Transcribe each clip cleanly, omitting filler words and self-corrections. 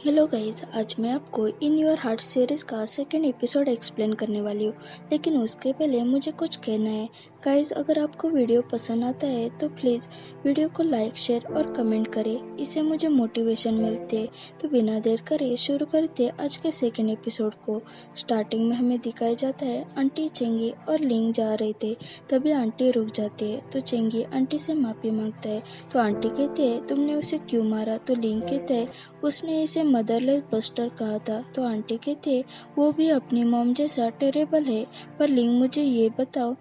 Hello guys, आज मैं आपको इन योर हार्ट सीरीज का सेकंड एपिसोड एक्सप्लेन करने वाली हूँ। लेकिन उसके पहले मुझे कुछ कहना है। गाइस, अगर आपको वीडियो पसंद आता है तो प्लीज़ वीडियो को लाइक, शेयर और कमेंट करें। इससे मुझे मोटिवेशन मिलती है। तो बिना देर करे शुरू करते हैं आज के सेकंड एपिसोड को। स्टार्टिंग में हमें दिखाया जाता है आंटी चेंगी और लिंग जा रहे थे। तभी आंटी रुक जाती है तो चेंगी आंटी से माफ़ी मांगता है। तो आंटी कहती है, तुमने उसे क्यों मारा? तो लिंग कहता है, उसने इसे मदरलेस बस्टर कहा था। तो आंटी कहते, वो भी अपनी मॉम जैसा टेरेबल है। पर लिंग, मुझे ये बताओ,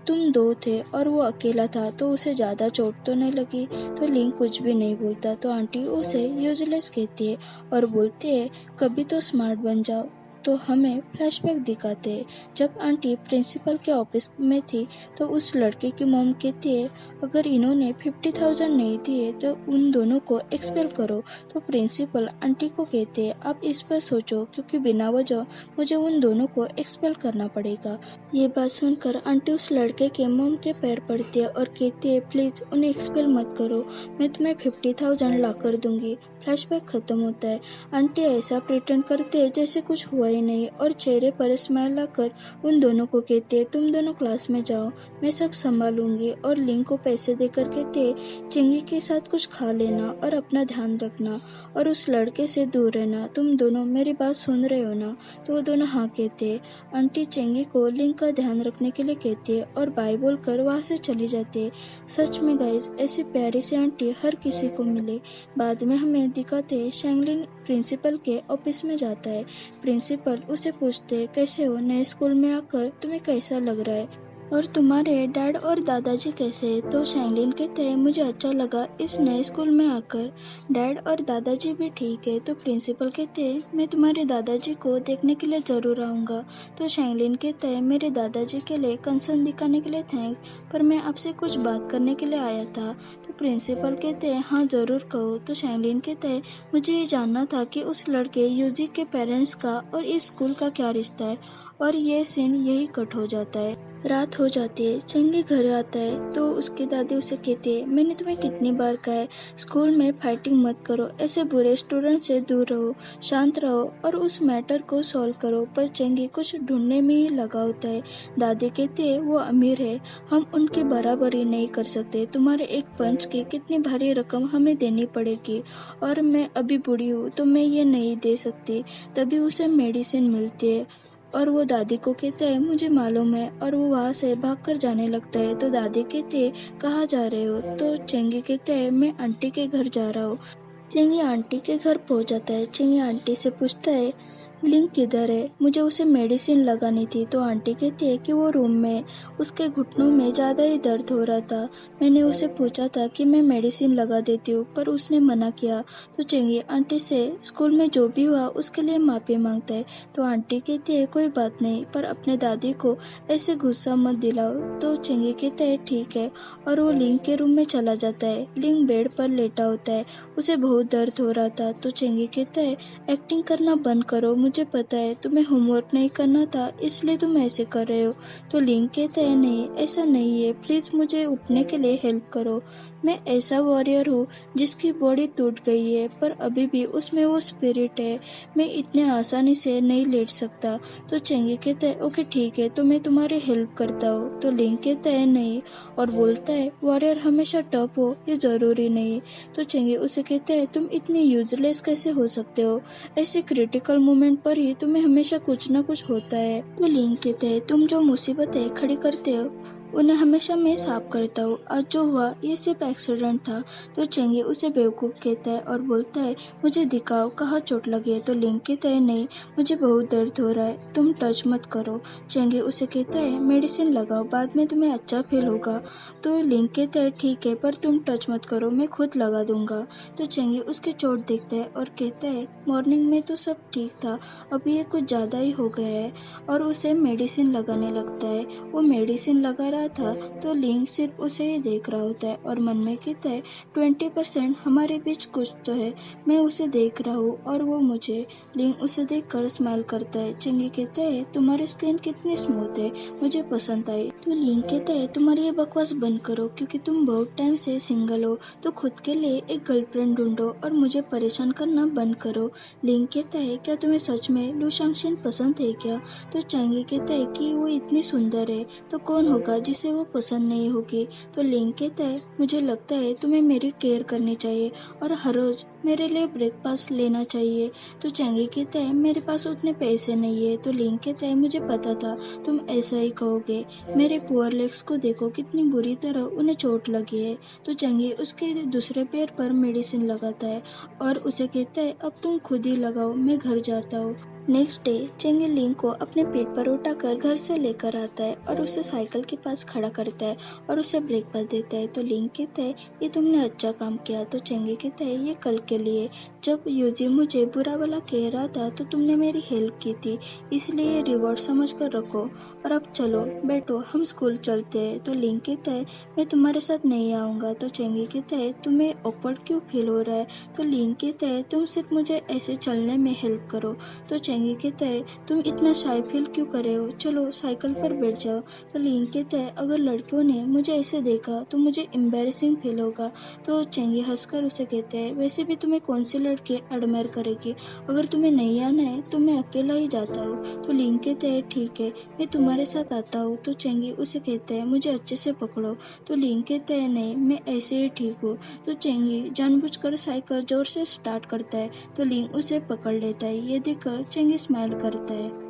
तुम दो थे और वो अकेला था तो उसे ज़्यादा चोट तो नहीं लगी? तो लिंग कुछ भी नहीं बोलता। तो आंटी उसे यूजलेस कहती है और बोलती है, कभी तो स्मार्ट बन जाओ। तो हमें फ्लैशबैक दिखाते हैं जब आंटी प्रिंसिपल के ऑफिस में थी। तो उस लड़के की मॉम कहती है, अगर इन्होंने 50,000 नहीं दिए तो उन दोनों को एक्सपेल करो। तो प्रिंसिपल आंटी को कहते हैं, आप इस पर सोचो, क्योंकि बिना वजह मुझे उन दोनों को एक्सपेल करना पड़ेगा। ये बात सुनकर आंटी उस लड़के के मॉम के पैर पड़ती है और कहती है, प्लीज उन्हें एक्सपेल मत करो, मैं तुम्हें 50,000 ला कर दूंगी। फ्लैशबैक खत्म होता है। आंटी ऐसा प्रिटेंड करते हैं जैसे कुछ हुआ ही नहीं और चेहरे पर स्माइल लाकर उन दोनों को कहते हैं, तुम दोनों क्लास में जाओ, मैं सब संभालूंगी। और लिंग को पैसे देकर कहते हैं, चिंगी के साथ कुछ खा लेना और अपना ध्यान रखना और उस लड़के से दूर रहना। तुम दोनों मेरी बात सुन रहे हो ना? तो वो दोनों हाँ कहते हैं। आंटी चेंगी को लिंग का ध्यान रखने के लिए कहती है और बाय बोलकर वहाँ से चली जाती है। सच में गाइस, ऐसी प्यारी सी आंटी हर किसी को मिले। बाद में हमें दिखाते हैं शैंगलिन प्रिंसिपल के ऑफिस में जाता है। प्रिंसिपल उसे पूछते, कैसे हो? नए स्कूल में आकर तुम्हें कैसा लग रहा है? और तुम्हारे डैड और दादाजी कैसे हैं? तो शैंगलिन कहते हैं, मुझे अच्छा लगा इस नए स्कूल में आकर। डैड और दादाजी भी ठीक है। तो प्रिंसिपल कहते हैं, मैं तुम्हारे दादाजी को देखने के लिए ज़रूर आऊँगा। तो शैंगलिन कहता है, मेरे दादाजी के लिए कंसर्न दिखाने के लिए थैंक्स, पर मैं आपसे कुछ बात करने के लिए आया था। तो प्रिंसिपल कहते हैं, हाँ ज़रूर कहो। तो शैंगलिन कहता है, मुझे ये जानना था कि उस लड़के यूजी के पेरेंट्स का और इस स्कूल का क्या रिश्ता है। और ये सीन यही कट हो जाता है। रात हो जाती है। चंगी घर आता है तो उसकी दादी उसे कहती है, मैंने तुम्हें कितनी बार कहा है, स्कूल में फाइटिंग मत करो, ऐसे बुरे स्टूडेंट से दूर रहो, शांत रहो और उस मैटर को सॉल्व करो। पर चंगी कुछ ढूंढने में ही लगा होता है। दादी कहती है, वो अमीर है, हम उनकी बराबरी नहीं कर सकते। तुम्हारे एक पंच की कितनी भारी रकम हमें देनी पड़ेगी और मैं अभी बूढ़ी हूँ तो मैं ये नहीं दे सकती। तभी उसे मेडिसिन मिलती है और वो दादी को कहता है, मुझे मालूम है। और वो वहाँ से भागकर जाने लगता है। तो दादी कहती है, कहाँ जा रहे हो? तो चेंगी कहता है, मैं आंटी के घर जा रहा हूँ। चेंगी आंटी के घर पहुँच जाता है। चेंगी आंटी से पूछता है, लिंक किधर है? मुझे उसे मेडिसिन लगानी थी। तो आंटी कहती है कि वो रूम में है, उसके घुटनों में ज़्यादा ही दर्द हो रहा था। मैंने उसे पूछा था कि मैं मेडिसिन लगा देती हूँ, पर उसने मना किया। तो चेंगी आंटी से स्कूल में जो भी हुआ उसके लिए माफ़ी मांगता है। तो आंटी कहती है, कोई बात नहीं, पर अपने दादी को ऐसे गुस्सा मत दिलाओ। तो चेंगी कहता है, ठीक है। और वो लिंक के रूम में चला जाता है। लिंक बेड पर लेटा होता है, उसे बहुत दर्द हो रहा था। तो चेंगी कहता है, एक्टिंग करना बंद करो, मुझे पता है तुम्हें होमवर्क नहीं करना था इसलिए तुम ऐसे कर रहे हो। तो लिंक कहता है, नहीं ऐसा नहीं है, प्लीज़ मुझे उठने के लिए हेल्प करो। मैं ऐसा वॉरियर हूँ जिसकी बॉडी टूट गई है पर अभी भी उसमें वो स्पिरिट है, मैं इतने आसानी से नहीं लेट सकता। तो चेंगी कहता है, ओके ठीक है, तो मैं तुम्हारी हेल्प करता हूँ। तो लिंक कहता है, नहीं, और बोलता है, वॉरियर हमेशा टफ हो ये ज़रूरी नहीं। तो चेंगी उसे कहता है, तुम इतनी यूजलेस कैसे हो सकते हो? ऐसे क्रिटिकल मोमेंट पर ही तुम्हें हमेशा कुछ ना कुछ होता है। तो लिंक कहते हैं, तुम जो मुसीबतें खड़ी करते हो उन्हें हमेशा मैं साफ करता हूँ, आज जो हुआ ये सिर्फ एक्सीडेंट था। तो चेंगी उसे बेवकूफ़ कहता है और बोलता है, मुझे दिखाओ कहाँ चोट लगी है। तो लिंक कहता है, नहीं, मुझे बहुत दर्द हो रहा है, तुम टच मत करो। चेंगी उसे कहता है, मेडिसिन लगाओ, बाद में तुम्हें अच्छा फील होगा। तो लिंक कहता है, ठीक है, पर तुम टच मत करो, मैं खुद लगा दूंगा। तो चेंगी उसकी चोट देखता है और कहता है, मॉर्निंग में तो सब ठीक था, अभी ये कुछ ज़्यादा ही हो गया है। और उसे मेडिसिन लगाने लगता है। वो मेडिसिन लगा रहा रहा था तो लिंग सिर्फ उसे ही देख रहा होता है और मन में कहता है 20% हमारे बीच कुछ तो है, मैं उसे देख रहा हूँ और वो मुझे। लिंग उसे देखकर स्माइल करता है। चंगी कहता है तुम्हारी स्किन कितनी स्मूथ है, मुझे पसंद आई। तो लिंग कहता है तुम्हारी ये बकवास बंद करो, क्योंकि तुम बहुत टाइम से सिंगल हो तो खुद के लिए एक गर्लफ्रेंड ढूंढो और मुझे परेशान करना बंद करो। लिंग कहता है क्या तुम्हें सच में लू शांगशिन पसंद है क्या? तो चंगी कहता है कि वो इतनी सुंदर है तो कौन होगा जिसे वो पसंद नहीं होगी। तो लिंग कहता है मुझे लगता है तुम्हें मेरी केयर करनी चाहिए और हर रोज मेरे लिए ब्रेकफास्ट लेना चाहिए। तो चंगी कहता है मेरे पास उतने पैसे नहीं है। तो लिंग कहता है मुझे पता था तुम ऐसा ही कहोगे, मेरे पुअर लेग्स को देखो कितनी बुरी तरह उन्हें चोट लगी है। तो चंगी उसके दूसरे पैर पर मेडिसिन लगाता है और उसे कहता है अब तुम खुद ही लगाओ, मैं घर जाता हूँ। नेक्स्ट डे चेंगी लिंग को अपने पेट पर उठाकर घर से लेकर आता है और उसे साइकिल के पास खड़ा करता है और उसे ब्रेकफास्ट देता है। तो लिंग कहता है ये तुमने अच्छा काम किया। तो चेंगी कहता है ये कल के लिए, जब यूजी मुझे बुरा भला कह रहा था तो तुमने मेरी हेल्प की थी, इसलिए ये रिवॉर्ड समझ कर रखो। और अब चलो बैठो, हम स्कूल चलते हैं। तो लिंग कहता है मैं तुम्हारे साथ नहीं आऊँगा। तो चेंगी कहता है तुम्हें ऑकवर्ड क्यों फील हो रहा है? तो लिंग कहता है तुम सिर्फ मुझे ऐसे चलने में हेल्प करो। तो चेंगी कहता है तुम इतना शाय फील क्यों कर रहे हो, चलो साइकिल पर बैठ जाओ। तो लिंग कहता है अगर लड़कियों ने मुझे ऐसे देखा तो मुझे एम्बैरेसिंग फील होगा। तो चेंगी हंसकर उसे कहते हैं वैसे भी तुम्हें कौन सी लड़की एडमायर करेगी, अगर तुम्हें नहीं आना है तो मैं अकेला ही जाता हूँ। तो लिंग कहते हैं ठीक है मैं तुम्हारे साथ आता हूँ। तो चेंगी उसे कहते हैं मुझे अच्छे से पकड़ो। तो लिंग कहते हैं नहीं मैं ऐसे ही ठीक हूँ। तो चेंगी जानबूझकर साइकिल जोर से स्टार्ट करता है तो लिंग उसे पकड़ लेता है। ये देखकर चेंगी स्माइल करता है।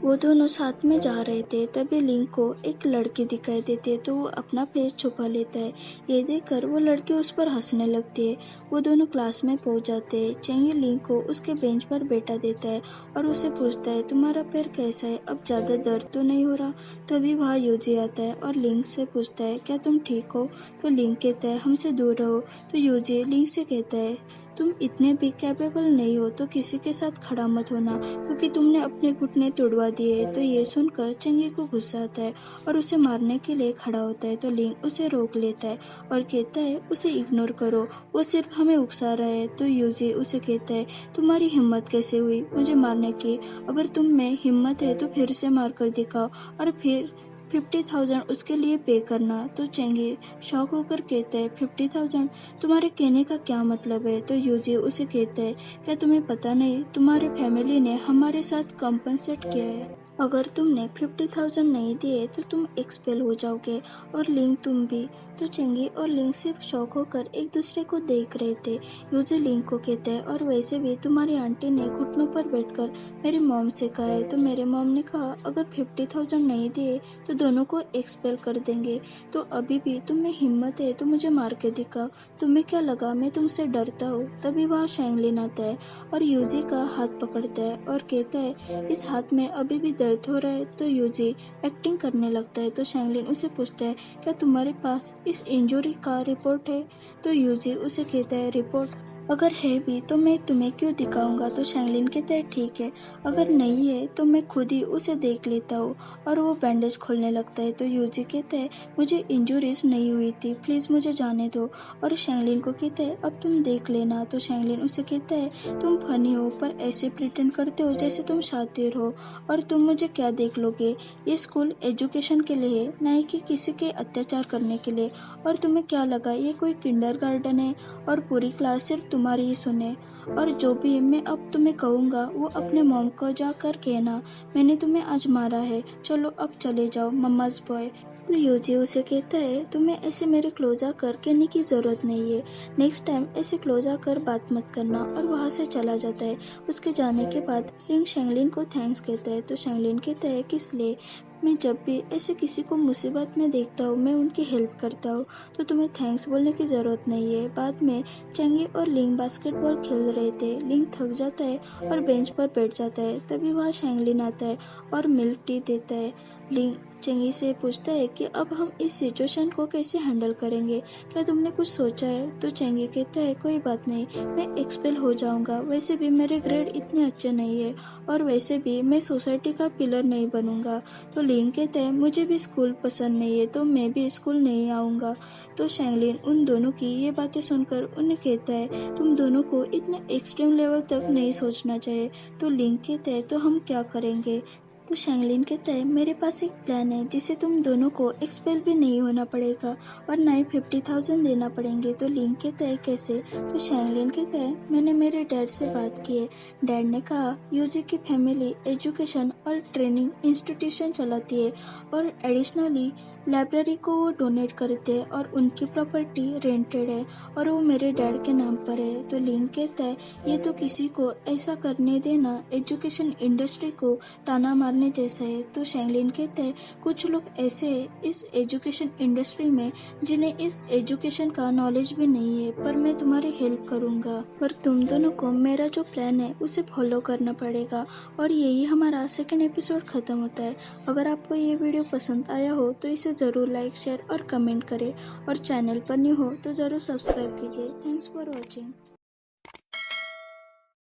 वो दोनों साथ में जा रहे थे तभी लिंग को एक लड़की दिखाई देती है तो वो अपना फेस छुपा लेता है। ये देखकर वो लड़की उस पर हंसने लगती है। वो दोनों क्लास में पहुंच जाते हैं। चेंगी लिंग को उसके बेंच पर बैठा देता है और उसे पूछता है तुम्हारा पैर कैसा है, अब ज़्यादा दर्द तो नहीं हो रहा? तभी वहाँ यूजी आता है और लिंग से पूछता है क्या तुम ठीक हो? तो लिंग कहता है हमसे दूर रहो। तो यूजी लिंग से कहता है तुम इतने भी कैपेबल नहीं हो तो किसी के साथ खड़ा मत होना, क्योंकि तुमने अपने घुटने तोड़वा दिए। तो ये सुनकर चंगी को गुस्सा आता है और उसे मारने के लिए खड़ा होता है। तो लिंग उसे रोक लेता है और कहता है उसे इग्नोर करो, वो सिर्फ हमें उकसा रहा है। तो यूजी उसे कहता है तुम्हारी हिम्मत कैसे हुई मुझे मारने की, अगर तुम में हिम्मत है तो फिर से मार कर दिखाओ और फिर 50,000 उसके लिए पे करना। तो चेंगी शॉक होकर कहता है 50,000, तुम्हारे कहने का क्या मतलब है? तो यूजी उसे कहता है क्या तुम्हें पता नहीं, तुम्हारी फैमिली ने हमारे साथ कॉम्पनसेट किया है, अगर तुमने 50,000 नहीं दिए तो तुम एक्सपेल हो जाओगे और लिंग तुम भी। तो चेंगी और लिंग सिर्फ शॉक होकर एक दूसरे को देख रहे थे। यूजी लिंग को कहता है और वैसे भी तुम्हारी आंटी ने घुटनों पर बैठकर मेरी मॉम से कहा है। तो मेरे मॉम ने कहा अगर 50,000 नहीं दिए तो दोनों को एक्सपेल कर देंगे। तो अभी भी तुम में हिम्मत है तो मुझे मार के दिखाओ, तुम्हें क्या लगा मैं तुमसे डरता हूँ? तभी वहाँ शैंगलिन आता है और यूजी का हाथ पकड़ता है और कहता है इस हाथ में अभी भी दर्द हो रहा है। तो यूजी एक्टिंग करने लगता है। तो शैंगलिन उसे पूछता है क्या तुम्हारे पास इस इंजरी का रिपोर्ट है? तो यूजी उसे कहता है रिपोर्ट अगर है भी तो मैं तुम्हें क्यों दिखाऊंगा? तो शैंगलिन कहता है ठीक है, अगर नहीं है तो मैं खुद ही उसे देख लेता हूँ और वो बैंडेज खोलने लगता है। तो यूजी कहता है मुझे इंजुरीज नहीं हुई थी, प्लीज़ मुझे जाने दो। और शैंगलिन को कहता है अब तुम देख लेना। तो शैंगलिन उसे कहता है तुम फनी हो पर ऐसे प्रिटेंड करते हो जैसे तुम शातिर हो, और तुम मुझे क्या देख लोगे? ये स्कूल एजुकेशन के लिए है, न कि किसी के अत्याचार करने के लिए। और तुम्हें क्या लगा ये कोई किंडरगार्टन है और पूरी क्लास सिर्फ तुम्हारी ही सुने? और जो भी मैं अब तुम्हें कहूँगा वो अपने मॉम को जाकर कहना, मैंने तुम्हें आज मारा है, चलो अब चले जाओ मम्माज बॉय। तो यूजी उसे कहता है तुम्हें ऐसे मेरे क्लोज आकर कहने की ज़रूरत नहीं है, नेक्स्ट टाइम ऐसे क्लोज आकर बात मत करना। और वहाँ से चला जाता है। उसके जाने के बाद लिंग शैंगलिन को थैंक्स कहता है। तो शैंगलिन कहता है किस लिए? मैं जब भी ऐसे किसी को मुसीबत में देखता हूँ मैं उनकी हेल्प करता हूँ, तो तुम्हें थैंक्स बोलने की ज़रूरत नहीं है। बाद में चंगी और लिंग बास्केटबॉल खेल रहे थे। लिंग थक जाता है और बेंच पर बैठ जाता है। तभी वहाँ शैंगलिन आता है और मिल्क टी देता है। लिंग चंगी से पूछता है कि अब हम इस सिचुएशन को कैसे हैंडल करेंगे, क्या तुमने कुछ सोचा है? तो चंगी कहता है कोई बात नहीं, मैं एक्सपेल हो जाऊंगा, वैसे भी मेरे ग्रेड इतने अच्छे नहीं है और वैसे भी मैं सोसाइटी का पिलर नहीं बनूंगा। तो लिंग कहता है मुझे भी स्कूल पसंद नहीं है तो मैं भी स्कूल नहीं आऊँगा। तो शैंगलिन उन दोनों की ये बातें सुनकर उन्हें कहता है तुम दोनों को इतने एक्सट्रीम लेवल तक नहीं सोचना चाहिए। तो लिंग कहता है तो हम क्या करेंगे। तो शैंगलिन कहता है मेरे पास एक प्लान है जिससे तुम दोनों को एक्सपेल भी नहीं होना पड़ेगा और ना ही 50,000 देना पड़ेंगे। तो लिंग कहता है कैसे। तो शैंगलिन कहता है मैंने मेरे डैड से बात की है। डैड ने कहा यूजी की फैमिली एजुकेशन और ट्रेनिंग इंस्टीट्यूशन चलाती है और एडिशनली लाइब्रेरी को वो डोनेट करते हैं और उनकी प्रॉपर्टी रेंटेड है और वो मेरे डैड के नाम पर है। तो लिंग कहता है ये तो किसी को ऐसा करने देना एजुकेशन इंडस्ट्री को ताना मारने जैसा है। तो शैंगलिन कहते हैं कुछ लोग ऐसे हैं इस एजुकेशन इंडस्ट्री में जिन्हें इस एजुकेशन का नॉलेज भी नहीं है, पर मैं तुम्हारी हेल्प करूंगा। पर तुम दोनों को मेरा जो प्लान है उसे फॉलो करना पड़ेगा। और यही हमारा सेकंड एपिसोड खत्म होता है। अगर आपको ये वीडियो पसंद आया हो तो इसे ज़रूर लाइक शेयर और कमेंट करें और चैनल पर न्यू हो तो ज़रूर सब्सक्राइब कीजिए। Thanks for watching.